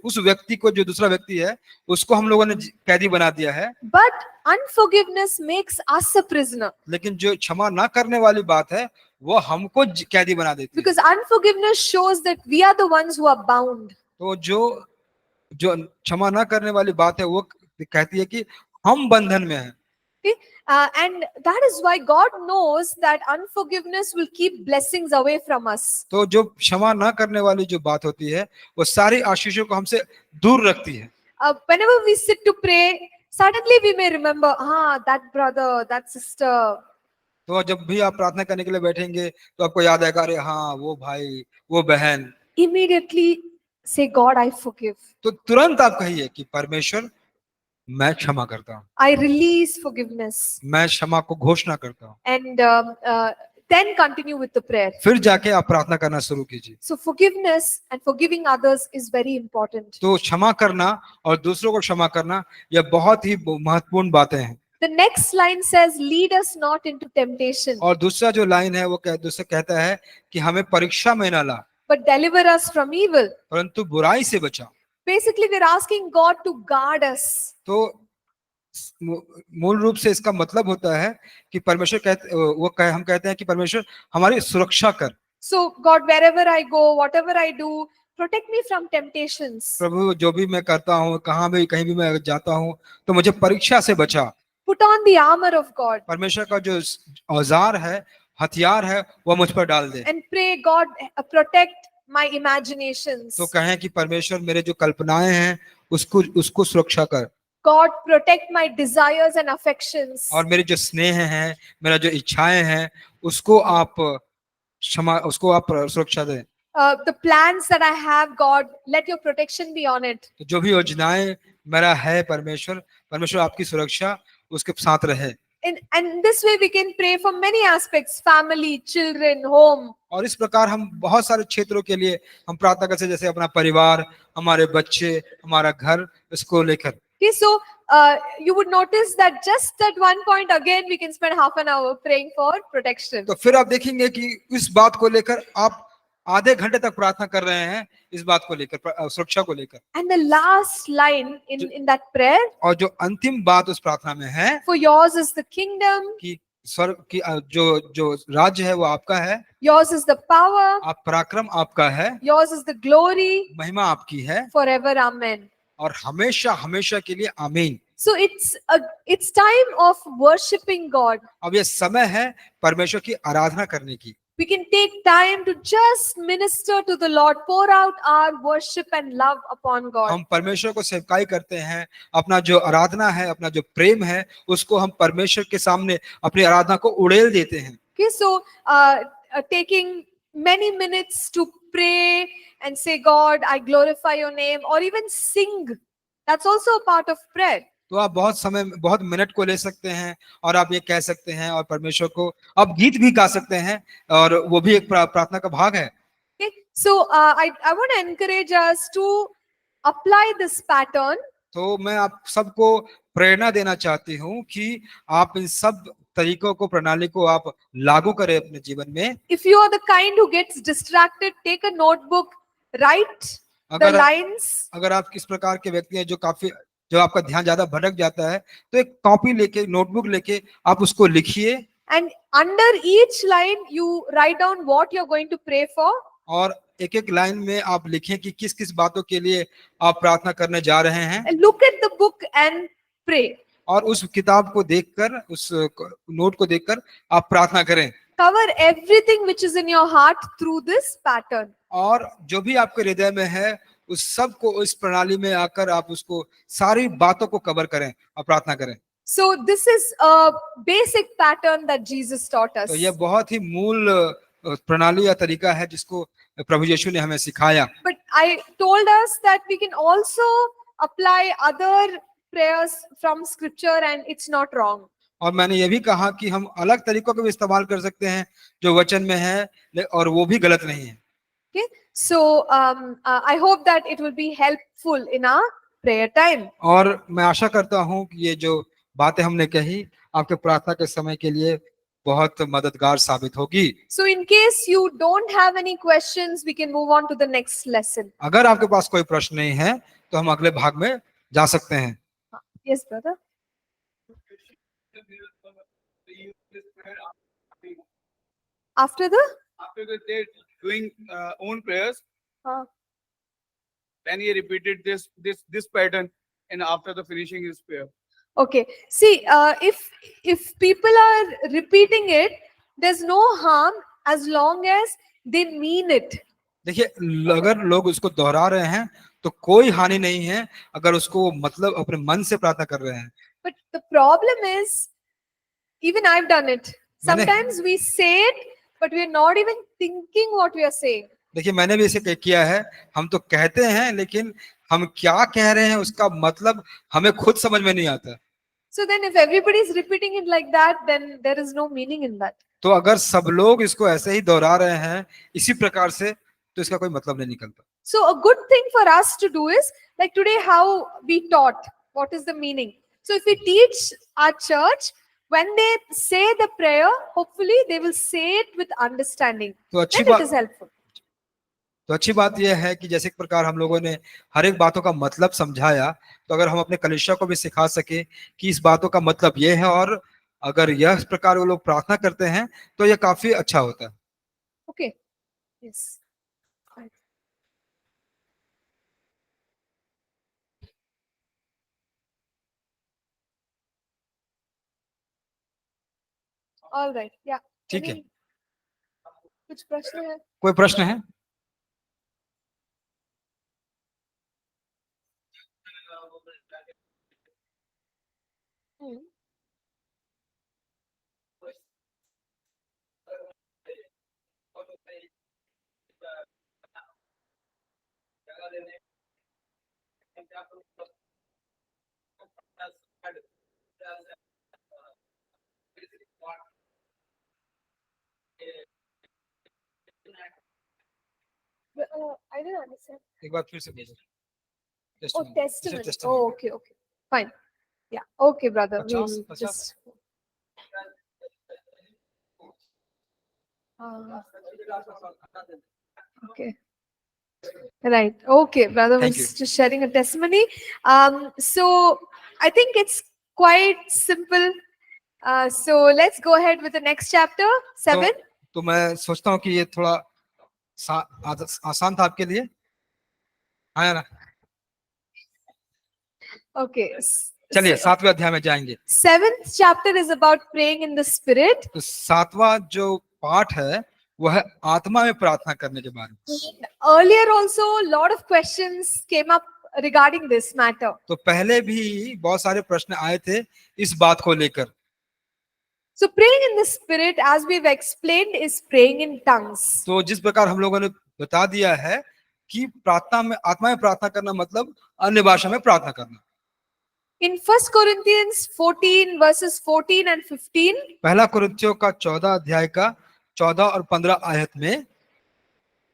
[SPEAKER 2] उस व्यक्ति को, जो दूसरा व्यक्ति है, उसको हम लोगों ने कैदी बना दिया है,
[SPEAKER 1] but unforgiveness makes us a prisoner.
[SPEAKER 2] लेकिन जो क्षमा ना करने वाली बात है वो हमको कैदी बना देती है।
[SPEAKER 1] Because unforgiveness shows that we are the ones who are bound.
[SPEAKER 2] तो जो क्षमा ना करने वाली बात है वो कहती है कि हम बंधन में हैं।
[SPEAKER 1] Okay? And that is why God knows that unforgiveness will keep blessings away from us.
[SPEAKER 2] तो जो क्षमा ना करने वाली जो बात होती है वो सारी आशीषों को हमसे दूर रखती है।
[SPEAKER 1] Whenever we sit to pray, suddenly we may remember, that brother, that sister.
[SPEAKER 2] तो जब भी आप प्रार्थना करने के लिए बैठेंगे तो आपको याद आएगा, अरे हाँ वो भाई, वो बहन।
[SPEAKER 1] Immediately say, God, I forgive.
[SPEAKER 2] तो तुरंत आप कहिए कि परमेश्वर मैं क्षमा करता हूँ,
[SPEAKER 1] I release forgiveness.
[SPEAKER 2] मैं क्षमा को घोषणा करता हूँ।
[SPEAKER 1] And then continue with the prayer.
[SPEAKER 2] फिर जाके आप प्रार्थना करना शुरू कीजिए।
[SPEAKER 1] So forgiveness and forgiving others is very important.
[SPEAKER 2] तो क्षमा करना और दूसरों को क्षमा करना यह बहुत ही महत्वपूर्ण बातें हैं।
[SPEAKER 1] The next line says, lead us not into temptation,
[SPEAKER 2] और दूसरा जो लाइन है वो दूसरा कहता है कि हमें परीक्षा में ना ला,
[SPEAKER 1] but deliver us from evil.
[SPEAKER 2] परंतु बुराई से बचा।
[SPEAKER 1] Basically, we're asking God to guard us.
[SPEAKER 2] तो मूल रूप से इसका मतलब होता है कि परमेश्वर हम कहते हैं कि परमेश्वर हमारी सुरक्षा कर।
[SPEAKER 1] So God, wherever I go, whatever I do, protect me from temptations.
[SPEAKER 2] प्रभु जो भी मैं करता हूँ, कहीं भी मैं जाता हूँ, तो मुझे परीक्षा से बचा।
[SPEAKER 1] Put on the armor of God
[SPEAKER 2] परमेश्वर का जो औजार है, हथियार है, वह मुझ पर डाल दे।
[SPEAKER 1] and pray, God, protect my imaginations.
[SPEAKER 2] तो कहें कि परमेश्वर मेरे जो कल्पनाएं हैं उसको सुरक्षा कर।
[SPEAKER 1] God, protect my desires and affections.
[SPEAKER 2] और मेरे जो स्नेह हैं, मेरा जो इच्छाएं हैं, उसको आप सुरक्षा दें।
[SPEAKER 1] The plans that I have, God, let your protection be on it.
[SPEAKER 2] तो जो भी योजनाएं मेरा है परमेश्वर आपकी सुरक्षा उसके साथ रहे।
[SPEAKER 1] And this way we can pray for many aspects, family, children, home.
[SPEAKER 2] और इस प्रकार हम बहुत सारे क्षेत्रों के लिए हम प्रार्थना करते हैं, जैसे अपना परिवार, हमारे बच्चे, हमारा घर, इसको लेकर।
[SPEAKER 1] Okay, so you would notice that just at one point again we can spend half an hour praying for protection.
[SPEAKER 2] तो फिर आप देखेंगे कि इस बात को लेकर आप आधे घंटे तक प्रार्थना कर रहे हैं, इस बात को लेकर, सुरक्षा को लेकर।
[SPEAKER 1] And the last line in that prayer,
[SPEAKER 2] और जो अंतिम बात उस प्रार्थना में है
[SPEAKER 1] for yours is the kingdom,
[SPEAKER 2] कि स्वर्ग की जो जो राज्य है वो आपका है,
[SPEAKER 1] yours is the power,
[SPEAKER 2] आप पराक्रम आपका है,
[SPEAKER 1] yours is the glory
[SPEAKER 2] महिमा आपकी है
[SPEAKER 1] forever. Amen.
[SPEAKER 2] और हमेशा हमेशा के लिए आमीन।
[SPEAKER 1] So it's time of worshiping God.
[SPEAKER 2] अब ये समय है परमेश्वर की आराधना करने की।
[SPEAKER 1] We can take time to just minister to the Lord, pour out our worship and love upon God.
[SPEAKER 2] हम परमेश्वर को सेवकाई करते हैं, अपना जो आराधना है, अपना जो प्रेम है, उसको हम परमेश्वर के सामने अपनी आराधना को उड़ेल देते हैं।
[SPEAKER 1] Okay, so taking many minutes to pray and say, God, I glorify your name, or even sing. That's also a part of prayer.
[SPEAKER 2] तो आप बहुत मिनट को ले सकते हैं और आप ये कह सकते हैं और परमेश्वर को आप गीत भी गा सकते हैं और वो भी एक प्रार्थना का भाग है।
[SPEAKER 1] Okay, so I want to encourage us to apply this pattern.
[SPEAKER 2] तो मैं आप सबको प्रेरणा देना चाहती हूँ कि आप इन सब तरीकों को, प्रणाली को आप लागू करें अपने जीवन में।
[SPEAKER 1] If you are the kind who gets distracted, take a notebook, write the
[SPEAKER 2] अगर
[SPEAKER 1] lines.
[SPEAKER 2] अगर आप किस प्रकार के व्यक्ति हैं जो आपका ध्यान ज्यादा भटक जाता है, तो एक कॉपी लेके, नोटबुक लेके आप उसको लिखिए
[SPEAKER 1] And under each line, you write down what you're going to pray for.
[SPEAKER 2] और एक एक लाइन में आप लिखें कि किस किस बातों के लिए आप प्रार्थना करने जा रहे हैं
[SPEAKER 1] And look at the book and pray.
[SPEAKER 2] और उस किताब को देखकर, उस नोट को देखकर आप प्रार्थना करें।
[SPEAKER 1] Cover everything which is in your heart through this pattern.
[SPEAKER 2] और जो भी आपके हृदय में है उस सब को इस प्रणाली में आकर आप उसको सारी बातों को कवर करें और प्रार्थना करें।
[SPEAKER 1] So this is a basic pattern that Jesus taught us.
[SPEAKER 2] तो यह बहुत ही मूल प्रणाली या तरीका है जिसको प्रभु यीशु ने हमें सिखाया।
[SPEAKER 1] But I told us that we can also apply other prayers from scripture and it's not wrong.
[SPEAKER 2] और मैंने ये भी कहा कि हम अलग तरीकों का भी इस्तेमाल कर सकते हैं जो वचन में है और वो भी गलत नहीं है।
[SPEAKER 1] Okay, so I hope that it will be helpful in our prayer time.
[SPEAKER 2] और मैं आशा करता हूँ कि ये जो बातें हमने कही आपके प्रार्थना के समय के लिए बहुत मददगार साबित होगी।
[SPEAKER 1] So in case you don't have any questions, we can move on to the next lesson.
[SPEAKER 2] अगर आपके पास कोई प्रश्न नहीं है तो हम अगले भाग में जा सकते हैं।
[SPEAKER 1] Yes, brother. After the
[SPEAKER 4] they doing own prayers,
[SPEAKER 1] uh,
[SPEAKER 4] then he repeated this pattern, and after the finishing his prayer.
[SPEAKER 1] okay. See, if people are repeating it, there's no harm as long as they mean it.
[SPEAKER 2] देखिए, अगर लोग उसको दोहरा रहे हैं तो कोई हानि नहीं है अगर उसको मतलब अपने मन से प्रार्थना कर रहे हैं।
[SPEAKER 1] But the problem is, even I've done it.
[SPEAKER 2] मैंने-
[SPEAKER 1] Sometimes we say it, but we're not even thinking what we are saying.
[SPEAKER 2] देखिए, मैंने भी इसे किया है। हम तो कहते हैं लेकिन हम क्या कह रहे हैं उसका मतलब हमें खुद समझ में नहीं आता।
[SPEAKER 1] So then if everybody is repeating it like that, then there is no meaning in that.
[SPEAKER 2] तो अगर सब लोग इसको ऐसे ही दोहरा रहे हैं इसी प्रकार से तो इसका कोई मतलब नहीं निकलता।
[SPEAKER 1] So a good thing for us to do is, like today how we taught, what is the meaning. So if we teach our church, when they say the prayer, hopefully they will say it with understanding.
[SPEAKER 2] तो अच्छी
[SPEAKER 1] Then it
[SPEAKER 2] बात
[SPEAKER 1] is helpful.
[SPEAKER 2] तो अच्छी बात यह है कि जैसे प्रकार हम लोगों ने हर एक बातों का मतलब समझाया, तो अगर हम अपने कलीसिया को भी सिखा सके कि इस बातों का मतलब ये है और अगर यह प्रकार वो लोग प्रार्थना करते हैं तो यह काफी अच्छा होता है।
[SPEAKER 1] Okay. Yes. Right. All right. Yeah.
[SPEAKER 2] ठीक है।
[SPEAKER 1] Any- कुछ प्रश्न है?
[SPEAKER 2] कोई प्रश्न है?
[SPEAKER 1] Hmm. I didn't understand.
[SPEAKER 2] एक बार फिर से बोलो।
[SPEAKER 1] Oh,
[SPEAKER 2] Testimony.
[SPEAKER 1] testament. Oh, okay, okay. Fine. Yeah. Okay, brother.
[SPEAKER 2] Pachas,
[SPEAKER 1] We'll
[SPEAKER 2] pachas.
[SPEAKER 1] just. Okay. Right. Okay, brother
[SPEAKER 2] Thank
[SPEAKER 1] was just sharing a testimony. So I think it's quite simple. So let's go ahead with the next chapter, 7.
[SPEAKER 2] तो मैं सोचता हूँ कि ये थोड़ा आसान था आपके लिए, आया ना?
[SPEAKER 1] Okay.
[SPEAKER 2] चलिए 7वें अध्याय में जाएंगे।
[SPEAKER 1] 7th chapter is about praying in the spirit.
[SPEAKER 2] तो 7वां जो पाठ है वह है आत्मा में प्रार्थना करने के बारे में।
[SPEAKER 1] Earlier also, a lot of questions came up regarding this matter.
[SPEAKER 2] तो पहले भी बहुत सारे प्रश्न आए थे इस बात को लेकर।
[SPEAKER 1] So praying in the spirit, as we've explained, is praying in tongues.
[SPEAKER 2] तो जिस प्रकार हम लोगों ने बता दिया है कि प्रार्थना में, आत्मा में प्रार्थना करना मतलब अन्य भाषा में प्रार्थना करना।
[SPEAKER 1] In 1 Corinthians 14 verses 14 and 15,
[SPEAKER 2] पहला कुरिन्थियों का 14 अध्याय का 14 और 15 आयत में,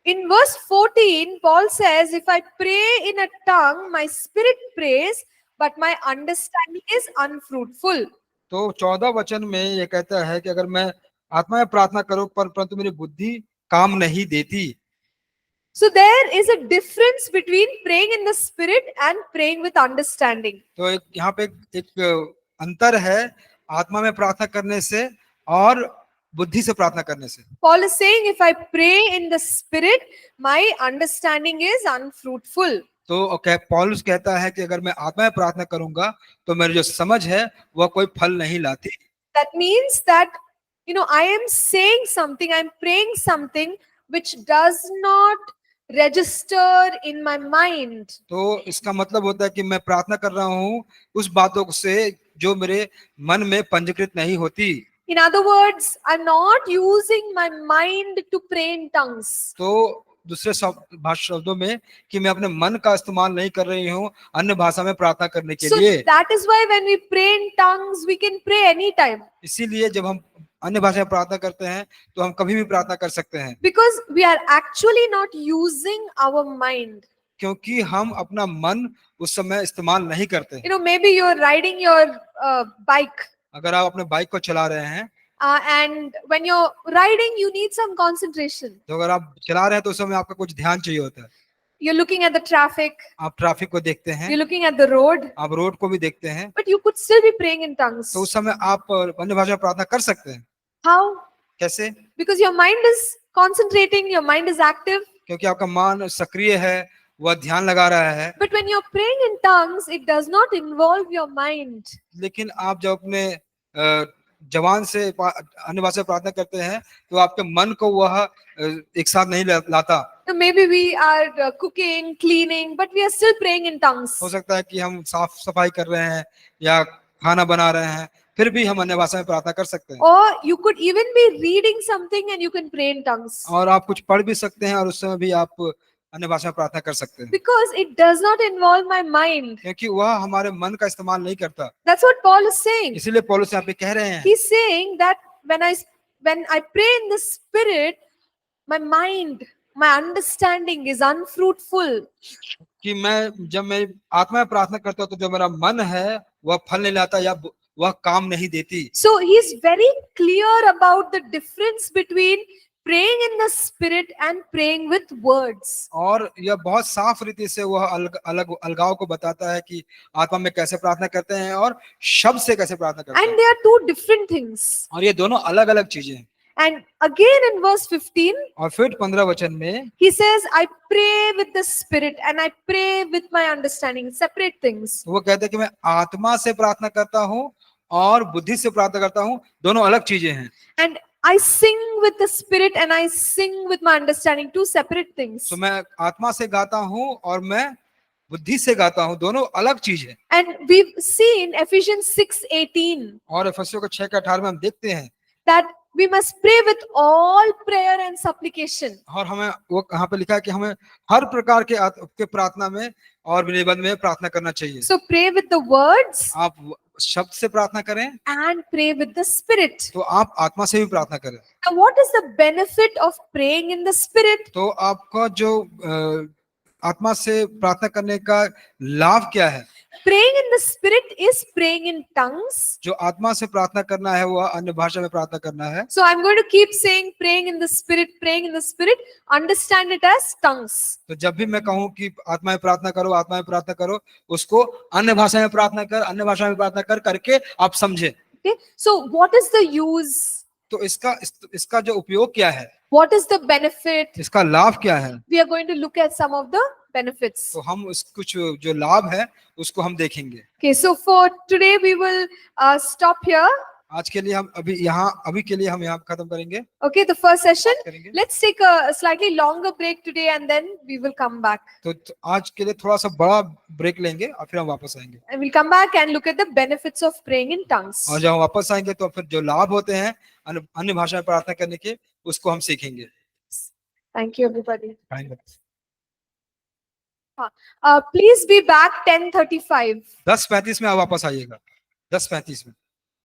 [SPEAKER 1] in verse 14, Paul says, if I pray in a tongue, my spirit prays, but my understanding is unfruitful.
[SPEAKER 2] तो 14 वचन में ये कहता है कि अगर मैं आत्मा में प्रार्थना करूं परंतु मेरी बुद्धि काम नहीं देती।
[SPEAKER 1] So there is a difference between praying in the spirit and praying with understanding.
[SPEAKER 2] तो एक यहाँ पे एक अंतर है आत्मा में प्रार्थना करने से और बुद्धि से प्रार्थना करने से।
[SPEAKER 1] Paul is saying, if I pray in the spirit, my understanding is unfruitful.
[SPEAKER 2] तो पौलुस कहता है कि अगर मैं आत्मा में प्रार्थना करूंगा तो मेरी जो समझ है वह कोई फल नहीं लाती।
[SPEAKER 1] That means that, I am saying something, I am praying something which does not register in my mind.
[SPEAKER 2] तो इसका मतलब होता है कि मैं प्रार्थना कर रहा हूँ उस बातों से जो मेरे मन में पंजीकृत नहीं होती।
[SPEAKER 1] In other words, I'm not using my mind to pray in tongues.
[SPEAKER 2] तो दूसरे शब्दों में कि मैं अपने मन का इस्तेमाल नहीं कर रही हूँ अन्य भाषा में प्रार्थना करने के
[SPEAKER 1] So
[SPEAKER 2] लिए।
[SPEAKER 1] that is why when we pray in tongues, we can pray anytime.
[SPEAKER 2] इसीलिए जब हम अन्य भाषा में प्रार्थना करते हैं तो हम कभी भी प्रार्थना कर सकते हैं,
[SPEAKER 1] Because we are actually not using our mind.
[SPEAKER 2] क्योंकि हम अपना मन उस समय इस्तेमाल नहीं करते।
[SPEAKER 1] Maybe you're riding your bike.
[SPEAKER 2] अगर आप अपने बाइक को चला रहे हैं
[SPEAKER 1] And when you're riding, you need some concentration.
[SPEAKER 2] तो अगर आप चला रहे हैं तो उस समय आपका कुछ ध्यान चाहिए होता है।
[SPEAKER 1] You're looking at the traffic,
[SPEAKER 2] आप ट्रैफिक को देखते हैं,
[SPEAKER 1] you're looking at the road,
[SPEAKER 2] आप रोड को भी देखते हैं,
[SPEAKER 1] but you could still be praying in tongues.
[SPEAKER 2] तो उस समय आप अन्य भाषा में प्रार्थना कर सकते हैं।
[SPEAKER 1] How?
[SPEAKER 2] कैसे?
[SPEAKER 1] Because your mind is concentrating, your mind is active.
[SPEAKER 2] क्योंकि आपका मन सक्रिय है, वह ध्यान लगा रहा है।
[SPEAKER 1] But when you're praying in tongues, it does not involve your mind.
[SPEAKER 2] लेकिन आप जब अपने जवान से अन्य भाषा में प्रार्थना करते हैं तो आपके मन को वह एक साथ नहीं लाता।
[SPEAKER 1] So maybe we are cooking, cleaning, but we are still praying in tongues.
[SPEAKER 2] हो सकता है कि हम साफ सफाई कर रहे हैं या खाना बना रहे हैं, फिर भी हम अन्य भाषा में प्रार्थना कर सकते हैं।
[SPEAKER 1] Or you could even be reading something and you can pray in tongues.
[SPEAKER 2] और आप कुछ पढ़ भी सकते हैं और उस समय भी आप अन्य भाषा में प्रार्थना कर सकते हैं,
[SPEAKER 1] Because it does not involve my mind.
[SPEAKER 2] क्योंकि वह हमारे मन का इस्तेमाल नहीं करता।
[SPEAKER 1] That's what Paul is saying.
[SPEAKER 2] इसीलिए पौलुस यहाँ पे कह रहे हैं
[SPEAKER 1] He's saying that when I pray in the spirit, my mind, my understanding is unfruitful.
[SPEAKER 2] कि जब मैं आत्मा में प्रार्थना करता हूँ तो जो मेरा मन है वह फल नहीं लाता या वह काम नहीं देती।
[SPEAKER 1] So he's very clear about the difference between praying in the spirit and praying with words.
[SPEAKER 2] और यह बहुत साफ रीति से वह अलगाव को बताता है कि आत्मा में कैसे प्रार्थना करते हैं और शब्द से कैसे प्रार्थना करते
[SPEAKER 1] And
[SPEAKER 2] हैं।
[SPEAKER 1] they are two different things.
[SPEAKER 2] और ये दोनों अलग अलग चीजें हैं।
[SPEAKER 1] And again in verse 15,
[SPEAKER 2] और फिर 15 वचन में
[SPEAKER 1] he says, I pray with the spirit and I pray with my understanding. Separate things.
[SPEAKER 2] वो कहते हैं कि मैं आत्मा से प्रार्थना करता हूँ और बुद्धि से प्रार्थना करता हूँ, दोनों अलग चीजें हैं।
[SPEAKER 1] And I sing with the spirit and I sing with my understanding. Two separate things.
[SPEAKER 2] तो मैं आत्मा से गाता हूँ और मैं बुद्धि से गाता हूँ, दोनों अलग चीज है।
[SPEAKER 1] And we've seen Ephesians 6:18
[SPEAKER 2] और इफिसियों के 6:18 में हम देखते हैं
[SPEAKER 1] that we must pray with all prayer and supplication.
[SPEAKER 2] और हमें वो कहाँ पे लिखा है कि हमें हर प्रकार के प्रार्थना में और निबंध में प्रार्थना करना चाहिए।
[SPEAKER 1] So pray with the words
[SPEAKER 2] आप शब्द से प्रार्थना करें
[SPEAKER 1] and pray with the spirit.
[SPEAKER 2] तो आप आत्मा से भी प्रार्थना करें।
[SPEAKER 1] Now, what is the benefit of praying in the spirit?
[SPEAKER 2] तो आपका जो आत्मा से प्रार्थना करने का लाभ क्या है?
[SPEAKER 1] Praying in the spirit is praying in tongues.
[SPEAKER 2] जो आत्मा से प्रार्थना करना है वह अन्य भाषा में प्रार्थना करना है।
[SPEAKER 1] So I'm going to keep saying praying in the spirit, praying in the spirit. Understand it as tongues.
[SPEAKER 2] तो जब भी मैं कहूँ कि आत्मा में प्रार्थना करो, आत्मा में प्रार्थना करो, उसको अन्य भाषा में प्रार्थना कर, अन्य भाषा में प्रार्थना कर करके आप समझे।
[SPEAKER 1] Okay, so what is the use?
[SPEAKER 2] तो इसका जो उपयोग क्या है,
[SPEAKER 1] What is the benefit?
[SPEAKER 2] इसका लाभ क्या है,
[SPEAKER 1] We are going to look at some of the benefits.
[SPEAKER 2] तो हम उस कुछ जो लाभ है उसको हम देखेंगे।
[SPEAKER 1] Okay, so for today we will stop here.
[SPEAKER 2] आज के लिए हम अभी के लिए हम यहाँ खत्म करेंगे,
[SPEAKER 1] Okay, the first session.
[SPEAKER 2] करेंगे।
[SPEAKER 1] Let's take a slightly longer break today and then we will come back.
[SPEAKER 2] तो आज के लिए थोड़ा सा बड़ा ब्रेक लेंगे और फिर हम वापस आएंगे।
[SPEAKER 1] And we'll come back and look at the benefits of praying in tongues.
[SPEAKER 2] और जब हम वापस आएंगे तो फिर जो लाभ होते हैं अन्य भाषा में प्रार्थना करने के, उसको हम सीखेंगे।
[SPEAKER 1] Thank you, everybody.
[SPEAKER 2] आएंगे।
[SPEAKER 1] Please be back 10:35.
[SPEAKER 2] 10:35 में आप वापस आइएगा, 10:35 में।